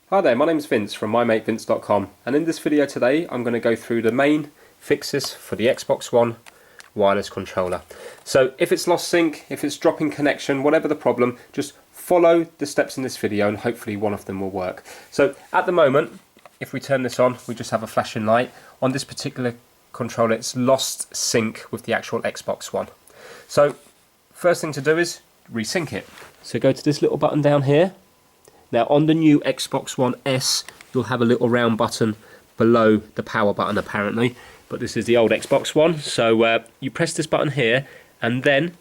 Hi there, my name's Vince from mymatevince.com, and in this video today I'm going to go through the main fixes for the Xbox One wireless controller. So if it's lost sync, if it's dropping connection, whatever the problem, just follow the steps in this video and hopefully one of them will work. So at the moment, if we turn this on, we just have a flashing light. On this particular controller it's lost sync with the actual Xbox One. So first thing to do is resync it. So go to this little button down here. Now on the new Xbox One S, you'll have a little round button below the power button apparently, but this is the old Xbox One. So you press this button here and then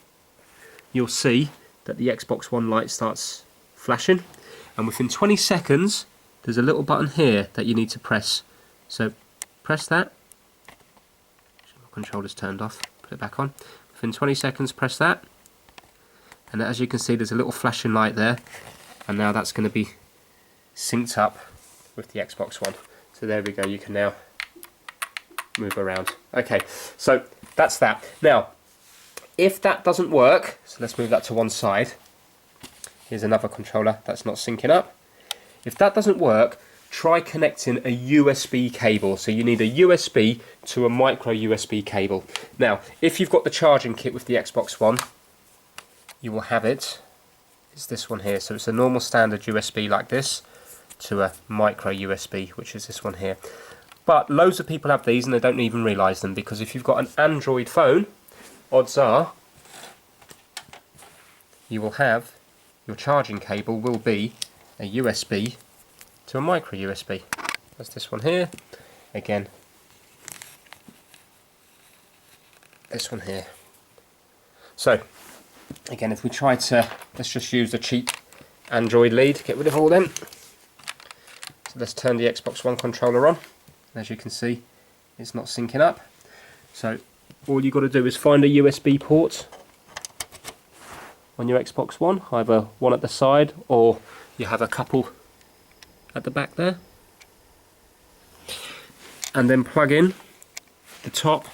you'll see that the Xbox One light starts flashing, and within 20 seconds there's a little button here that you need to press. So press that. My controller's turned off, put it back on. Within 20 seconds press that, and as you can see there's a little flashing light there. And now that's going to be synced up with the Xbox One. So there we go, you can now move around. Okay, so that's that. Now, if that doesn't work, so let's move that to one side. Here's another controller that's not syncing up. If that doesn't work, try connecting a USB cable. So you need a USB to a micro USB cable. Now, if you've got the charging kit with the Xbox One, you will have it. It's this one here, so it's a normal standard USB like this to a micro USB, which is this one here. But loads of people have these and they don't even realise them, because if you've got an Android phone, odds are you will have your charging cable will be a USB to a micro USB. That's this one here. Again, this one here. So again, if we try to, let's just use the cheap Android lead, get rid of all them. So let's turn the Xbox One controller on. As you can see, it's not syncing up. So all you've got to do is find a USB port on your Xbox One, either one at the side or you have a couple at the back there. And then plug in the top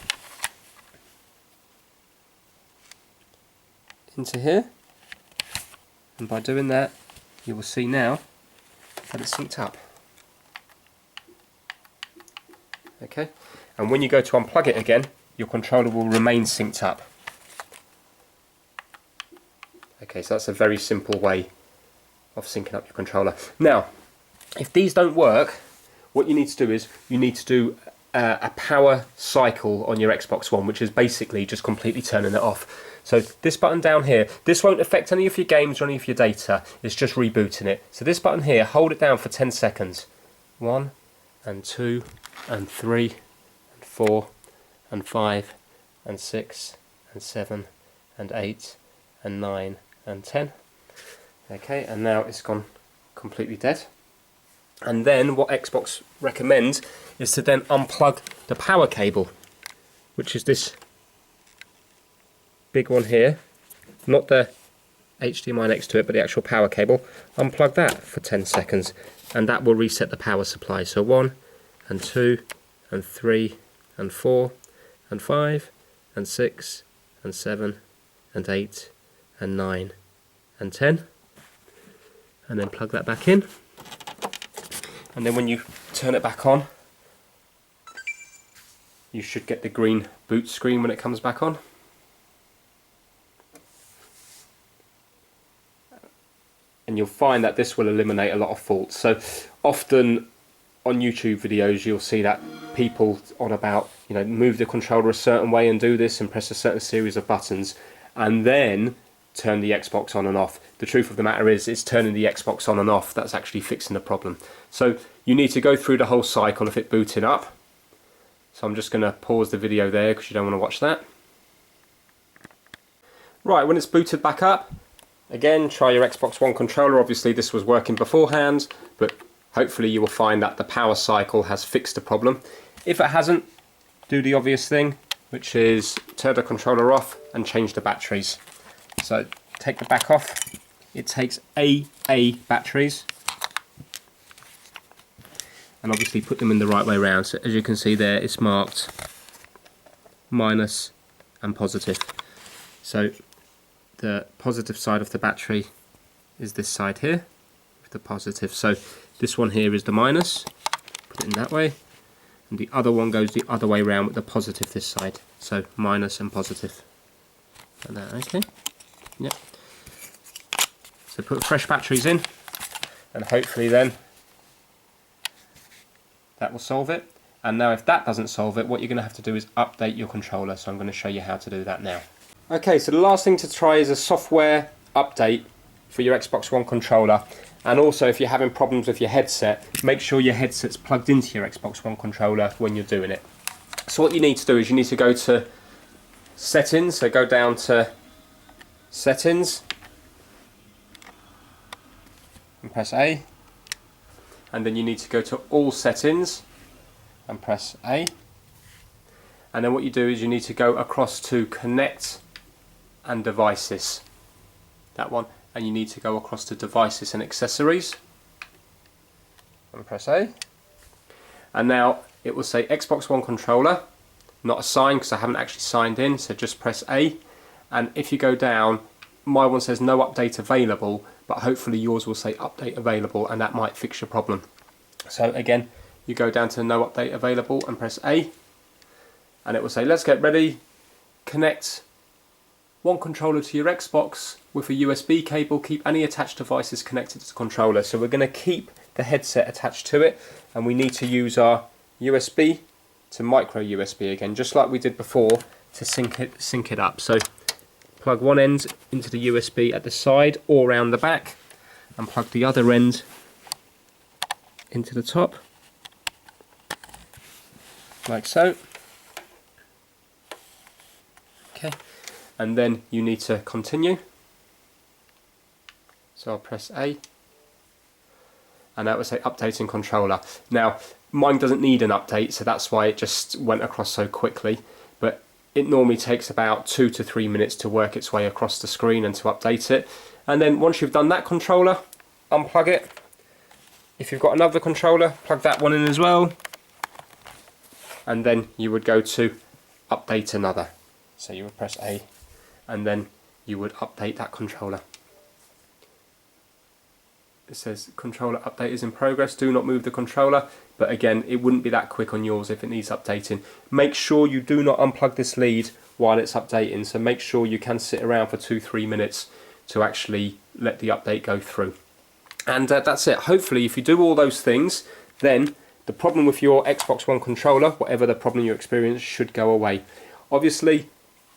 into here, and by doing that you will see now that it's synced up. Okay, and when you go to unplug it again, your controller will remain synced up. Okay, so that's a very simple way of syncing up your controller. Now, if these don't work, what you need to do is you need to do a power cycle on your Xbox One, which is basically just completely turning it off. So this button down here, this won't affect any of your games or any of your data, it's just rebooting it. So this button here, hold it down for 10 seconds. 1 and 2 and 3 and 4 and 5 and 6 and 7 and 8 and 9 and 10. Okay, and now it's gone completely dead. And then what Xbox recommends is to then unplug the power cable, which is this big one here, not the HDMI next to it, but the actual power cable. Unplug that for 10 seconds and that will reset the power supply. So 1 and 2 and 3 and 4 and 5 and 6 and 7 and 8 and 9 and 10, and then plug that back in. And then when you turn it back on, you should get the green boot screen when it comes back on. And you'll find that this will eliminate a lot of faults. So often on YouTube videos you'll see that people on about, you know, move the controller a certain way and do this and press a certain series of buttons and then turn the Xbox on and off. The truth of the matter is it's turning the Xbox on and off that's actually fixing the problem. So you need to go through the whole cycle of it booting up. So I'm just going to pause the video there because you don't want to watch that. Right, when it's booted back up, again, try your Xbox One controller. Obviously this was working beforehand, but hopefully you will find that the power cycle has fixed the problem. If it hasn't, do the obvious thing, which is turn the controller off and change the batteries. So take the back off. It takes AA batteries, and obviously put them in the right way around. So as you can see there, it's marked minus and positive. So the positive side of the battery is this side here with the positive. So this one here is the minus, put it in that way, and the other one goes the other way around with the positive this side, so minus and positive. Like that, okay? Yep. So put fresh batteries in, and hopefully then that will solve it. And now if that doesn't solve it, what you're going to have to do is update your controller, so I'm going to show you how to do that now. Okay, so the last thing to try is a software update for your Xbox One controller. And also, if you're having problems with your headset, make sure your headset's plugged into your Xbox One controller when you're doing it. So what you need to do is you need to go to Settings, so go down to Settings and press A, and then you need to go to All Settings and press A, and then what you do is you need to go across to Connect and Devices, that one, and you need to go across to Devices and Accessories and press A, and now it will say Xbox One controller, not a sign because I haven't actually signed in, so just press A. And if you go down, my one says no update available, but hopefully yours will say update available, and that might fix your problem. So again, you go down to no update available and press A, and it will say let's get ready, connect one controller to your Xbox with a USB cable, keep any attached devices connected to the controller. So we're going to keep the headset attached to it, and we need to use our USB to micro USB again, just like we did before, to sync it up. So plug one end into the USB at the side or around the back, and plug the other end into the top, like so. Okay, and then you need to continue. So I'll press A, and that will say updating controller. Now mine doesn't need an update, so that's why it just went across so quickly, but it normally takes about 2 to 3 minutes to work its way across the screen and to update it. And then once you've done that controller, unplug it. If you've got another controller, plug that one in as well, and then you would go to update another. So you would press A, and then you would update that controller. It says controller update is in progress, do not move the controller, but again it wouldn't be that quick on yours if it needs updating. Make sure you do not unplug this lead while it's updating, so make sure you can sit around for 2-3 minutes to actually let the update go through. And that's it. Hopefully if you do all those things, then the problem with your Xbox One controller, whatever the problem you experience, should go away. Obviously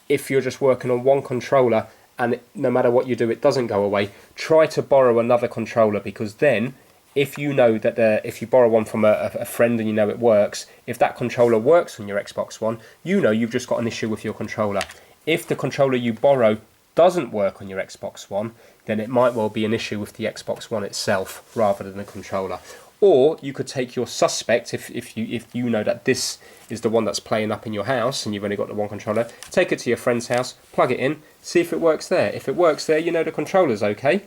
if you're just working on one controller and no matter what you do it doesn't go away, try to borrow another controller, because then if you know that if you borrow one from a friend and you know it works, if that controller works on your Xbox One, you know you've just got an issue with your controller. If the controller you borrow doesn't work on your Xbox One, then it might well be an issue with the Xbox One itself rather than the controller. Or you could take your suspect, if you know that this is the one that's playing up in your house and you've only got the one controller, take it to your friend's house, plug it in, see if it works there. If it works there, you know the controller's okay,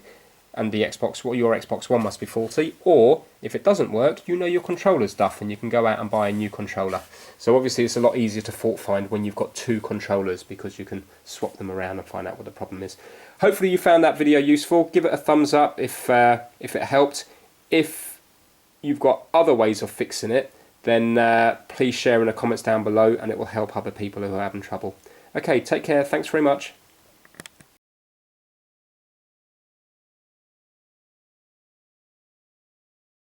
and the your Xbox One must be faulty. Or if it doesn't work, you know your controller's duff and you can go out and buy a new controller. So obviously it's a lot easier to fault find when you've got two controllers, because you can swap them around and find out what the problem is. Hopefully you found that video useful. Give it a thumbs up if it helped. If you've got other ways of fixing it, then please share in the comments down below, and it will help other people who are having trouble. Okay, take care, thanks very much.